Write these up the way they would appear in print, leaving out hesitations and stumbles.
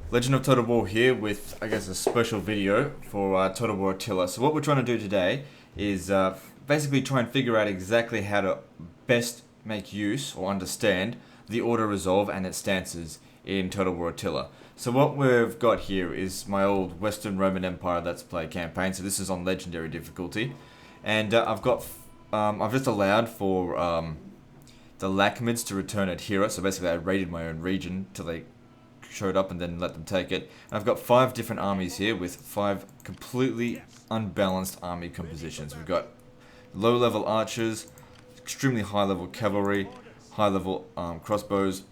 Legend of Total War here with, I guess, a special video for Total War Attila. So what we're trying to do today is basically try and figure out exactly how to best make use or understand the auto resolve and its stances in Total War Attila. So what we've got here is my old Western Roman Empire Let's Play campaign. So this is on Legendary difficulty, and I've just allowed for the Lakhmids to return Adhera. So basically, I raided my own region till they showed up and then let them take it. And I've got 5 different armies here with 5 completely unbalanced army compositions. We've got low-level archers, extremely high-level cavalry, high-level crossbows,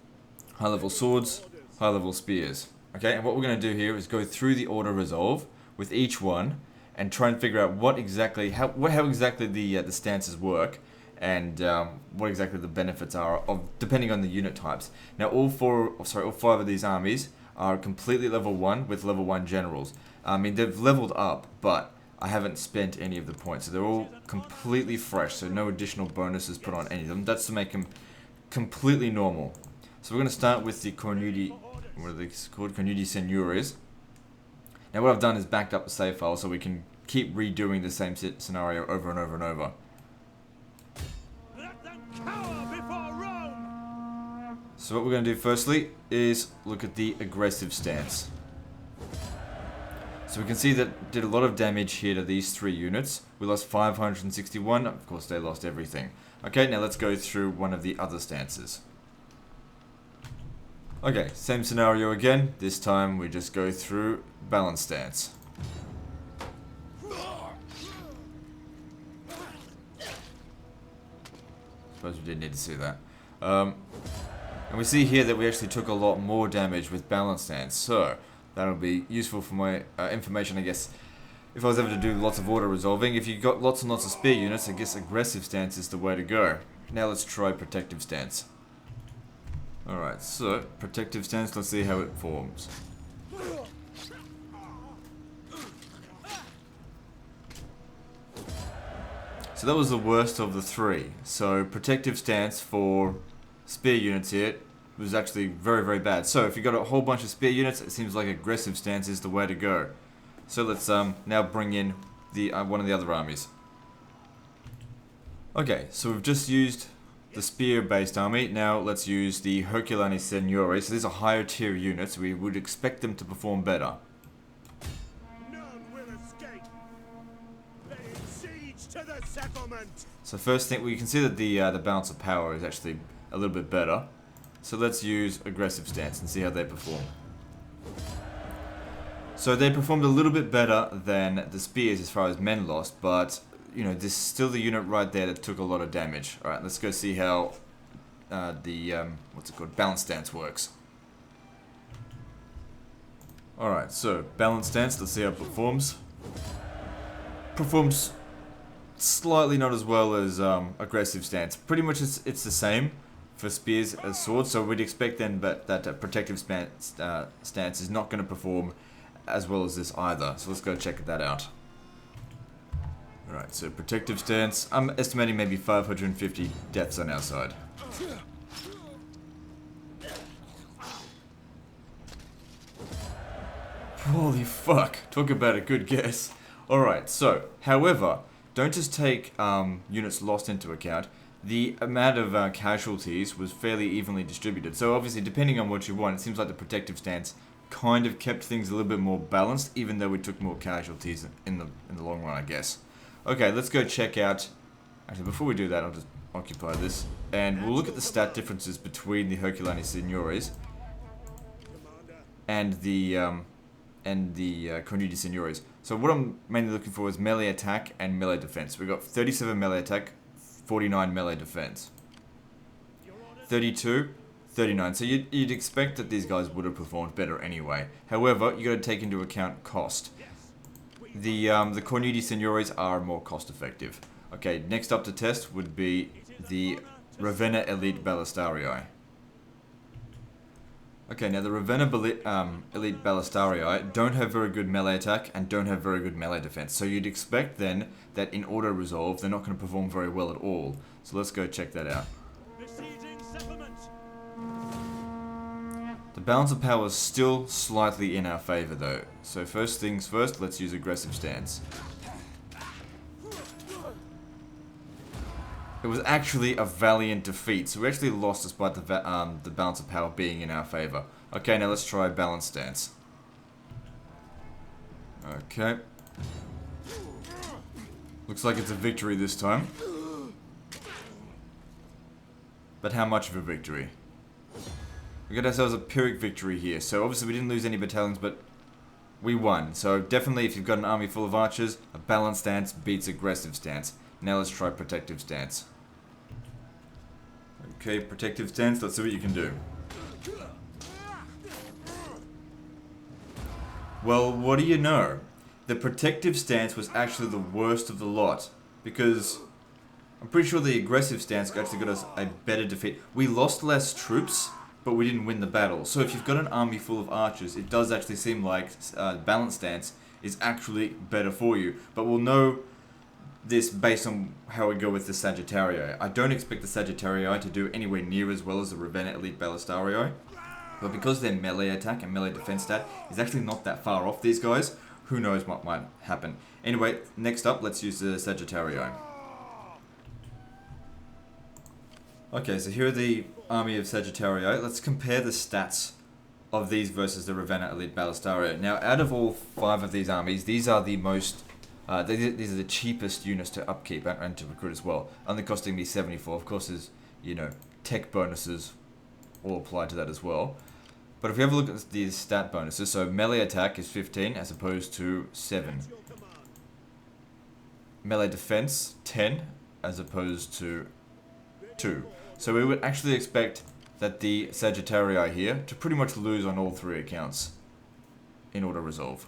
high-level swords, high-level spears. Okay, and what we're going to do here is go through the auto resolve with each one and try and figure out what exactly, how exactly the stances work, and what exactly the benefits are of depending on the unit types. Now, all 5 of these armies are completely level 1 with level 1 generals. I mean, they've leveled up, but I haven't spent any of the points, so they're all completely fresh. So no additional bonuses put on any of them. That's to make them completely normal. So we're going to start with the Cornudi, what are these called? Cornudi Seigneuries. Now, what I've done is backed up the save file so we can keep redoing the same scenario over and over and over. So what we're going to do firstly is look at the aggressive stance. So we can see that did a lot of damage here to these 3 units. We lost 561, of course they lost everything. Okay, now let's go through one of the other stances. Okay, same scenario again. This time we just go through balance stance. Suppose we did need to see that. And we see here that we actually took a lot more damage with balance stance, so that'll be useful for my information, I guess, if I was ever to do lots of auto resolving. If you've got lots and lots of spear units, I guess aggressive stance is the way to go. Now let's try protective stance. Alright, so protective stance, let's see how it forms. So that was the worst of the 3. So protective stance for spear units here was actually very, very bad. So if you've got a whole bunch of spear units, it seems like aggressive stance is the way to go. So let's now bring in the one of the other armies. Okay, so we've just used the spear-based army. Now let's use the Herculani Signori. So these are higher tier units. We would expect them to perform better. So first thing, we can see that the balance of power is actually a little bit better. So let's use aggressive stance and see how they perform. So they performed a little bit better than the spears as far as men lost, but you know, this is still the unit right there that took a lot of damage. Alright, let's go see how what's it called, balance stance works. Alright, so balance stance, let's see how it performs. Performs slightly not as well as aggressive stance. Pretty much it's the same for spears as swords, so we'd expect then that protective stance is not going to perform as well as this either. So let's go check that out. Alright, so protective stance, I'm estimating maybe 550 deaths on our side. Holy fuck, talk about a good guess. Alright, so, however, don't just take units lost into account. The amount of casualties was fairly evenly distributed. So obviously, depending on what you want, it seems like the protective stance kind of kept things a little bit more balanced, even though we took more casualties in the long run, I guess. Okay, let's go check out. Actually, before we do that, I'll just occupy this, and we'll look at the stat differences between the Herculani Signores and the Cornudi Seigneuries. So what I'm mainly looking for is melee attack and melee defense. We've got 37 melee attack, 49 melee defense. 32, 39. So you'd expect that these guys would have performed better anyway. However, you got to take into account cost. The Cornudi Seigneuries are more cost effective. Okay, next up to test would be the Ravenna Elite Belisario. Okay, now the Ravenna Elite Belisario don't have very good melee attack and don't have very good melee defense. So you'd expect then that in auto resolve they're not going to perform very well at all. So let's go check that out. The balance of power is still slightly in our favor though. So first things first, let's use aggressive stance. It was actually a valiant defeat, so we actually lost despite the balance of power being in our favor. Okay, now let's try balance stance. Okay. Looks like it's a victory this time. But how much of a victory? We got ourselves a Pyrrhic victory here. So obviously we didn't lose any battalions, but we won. So definitely if you've got an army full of archers, a balanced stance beats aggressive stance. Now let's try protective stance. Okay, protective stance, let's see what you can do. Well, what do you know? The protective stance was actually the worst of the lot. Because I'm pretty sure the aggressive stance actually got us a better defeat. We lost less troops, but we didn't win the battle. So if you've got an army full of archers, it does actually seem like balanced stance is actually better for you. But we'll know this based on how we go with the Sagittario. I don't expect the Sagittario to do anywhere near as well as the Ravenna elite Belisario. But because their melee attack and melee defense stat is actually not that far off these guys, who knows what might happen. Anyway, next up, let's use the Sagittario. Okay, so here are the army of Sagittario. Let's compare the stats of these versus the Ravenna elite Belisario. Now, out of all 5 of these armies, these are the most... these are the cheapest units to upkeep and to recruit as well. Only costing me 74. Of course, there's, you know, tech bonuses all apply to that as well. But if we have a look at these stat bonuses, so melee attack is 15 as opposed to 7. Melee defense, 10 as opposed to 2. So we would actually expect that the Sagittarii here to pretty much lose on all 3 accounts in order to resolve.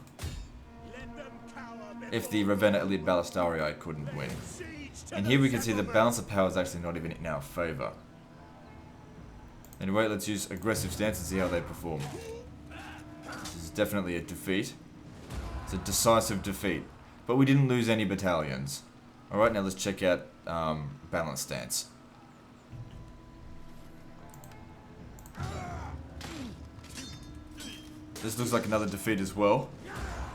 If the Ravenna elite Belisarii couldn't win. And here we can see the balance of power is actually not even in our favor. Anyway, let's use aggressive stance and see how they perform. This is definitely a defeat. It's a decisive defeat. But we didn't lose any battalions. Alright, now let's check out balance stance. This looks like another defeat as well.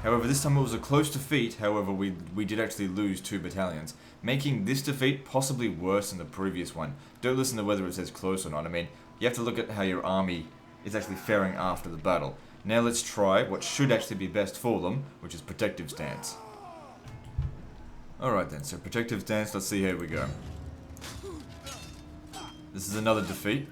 However, this time it was a close defeat. However, we did actually lose 2 battalions, making this defeat possibly worse than the previous one. Don't listen to whether it says close or not. I mean, you have to look at how your army is actually faring after the battle. Now let's try what should actually be best for them, which is protective stance. Alright then, so protective stance, let's see how we go. This is another defeat.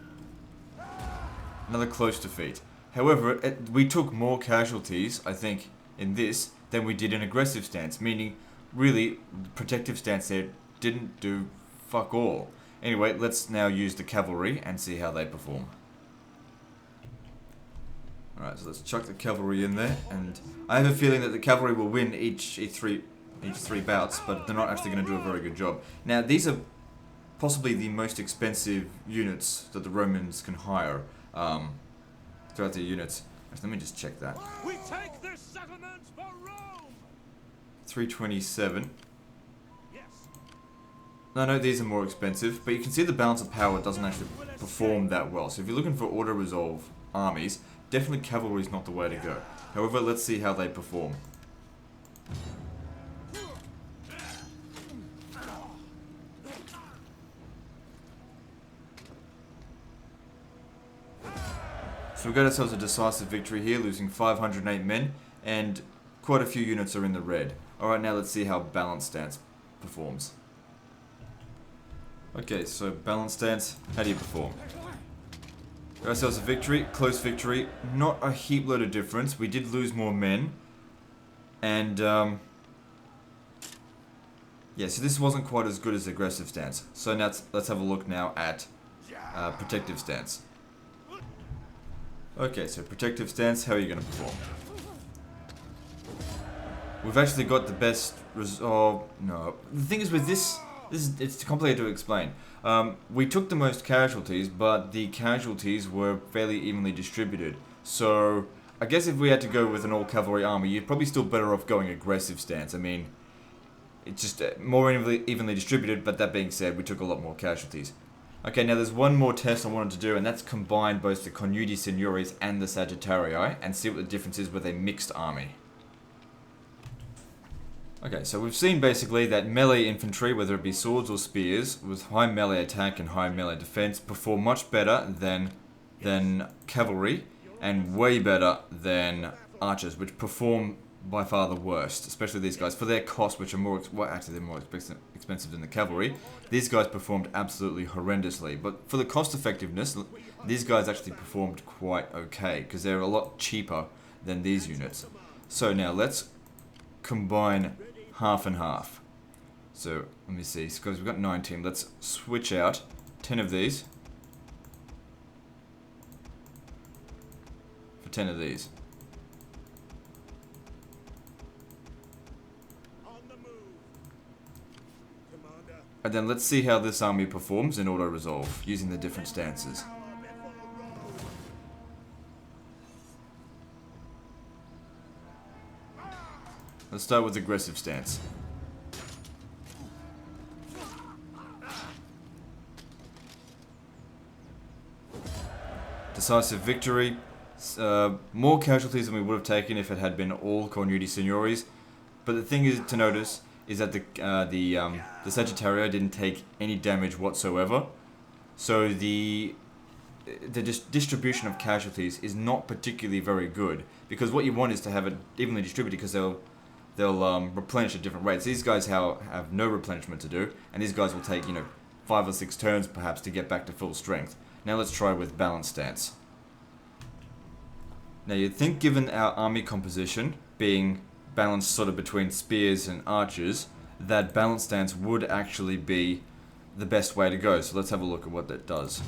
Another close defeat. However, we took more casualties, I think, in this than we did in aggressive stance, meaning really protective stance there didn't do fuck all. Anyway, let's now use the cavalry and see how they perform. Alright, so let's chuck the cavalry in there, and I have a feeling that the cavalry will win each three bouts, but they're not actually going to do a very good job. Now, these are possibly the most expensive units that the Romans can hire throughout their units. Actually, let me just check that. We take this settlement for Rome. 327. Yes. No, these are more expensive, but you can see the balance of power doesn't actually perform that well. So if you're looking for auto-resolve armies, definitely cavalry is not the way to go. However, let's see how they perform. So we got ourselves a decisive victory here, losing 508 men, and quite a few units are in the red. Alright, now let's see how balanced stance performs. Okay, so balanced stance, how do you perform? Got ourselves a victory, close victory, not a heap load of difference. We did lose more men, and yeah, so this wasn't quite as good as aggressive stance. So now let's have a look now at protective stance. Okay, so protective stance, how are you going to perform? We've actually got the best resolve. No, the thing is with this it's complicated to explain. We took the most casualties, but the casualties were fairly evenly distributed. So I guess if we had to go with an all-cavalry army, you're probably still better off going aggressive stance. I mean, it's just more evenly distributed, but that being said, we took a lot more casualties. Okay, now there's one more test I wanted to do, and that's combine both the Conudi Signoris and the Sagittario and see what the difference is with a mixed army. Okay, so we've seen basically that melee infantry, whether it be swords or spears, with high melee attack and high melee defense, perform much better than cavalry, and way better than archers, which perform by far the worst, especially these guys. For their cost, which are more, well, actually they're more expensive than the cavalry, these guys performed absolutely horrendously. But for the cost effectiveness, these guys actually performed quite okay, because they're a lot cheaper than these units. So now let's combine half and half. So let me see, because we've got 19, let's switch out 10 of these for 10 of these. And then let's see how this army performs in auto-resolve, using the different stances. Let's start with aggressive stance. Decisive victory. More casualties than we would have taken if it had been all Conudi Signoris. But the thing is to notice is that the Sagittario didn't take any damage whatsoever. So the distribution of casualties is not particularly very good, because what you want is to have it evenly distributed, because they'll replenish at different rates. These guys have no replenishment to do, and these guys will take 5 or 6 turns perhaps to get back to full strength. Now let's try with balanced stance. Now you'd think, given our army composition being balanced sort of between spears and archers, that balanced stance would actually be the best way to go. So let's have a look at what that does.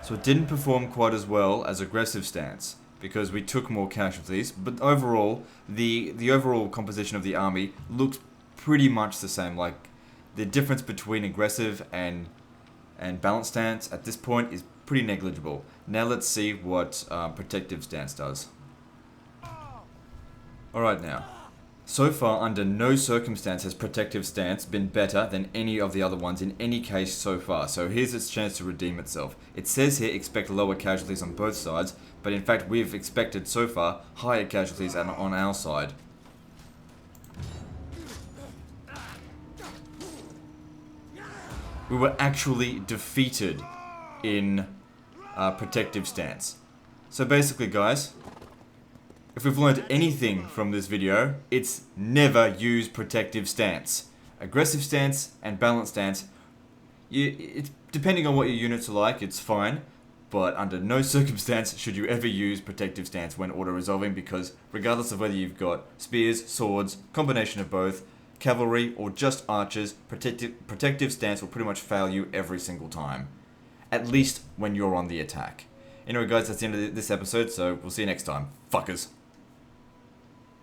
So it didn't perform quite as well as aggressive stance, because we took more casualties, but overall, the overall composition of the army looks pretty much the same. Like, the difference between aggressive and balanced stance at this point is pretty negligible. Now let's see what protective stance does. Alright now. So far, under no circumstance has protective stance been better than any of the other ones in any case so far. So here's its chance to redeem itself. It says here expect lower casualties on both sides, but in fact we've expected so far higher casualties on our side. We were actually defeated in protective stance. So basically, guys, if we've learned anything from this video, it's never use protective stance. Aggressive stance and balanced stance, depending on what your units are like, it's fine, but under no circumstance should you ever use protective stance when auto-resolving, because regardless of whether you've got spears, swords, combination of both, cavalry, or just archers, protective stance will pretty much fail you every single time. At least when you're on the attack. Anyway guys, that's the end of this episode, so we'll see you next time. Fuckers.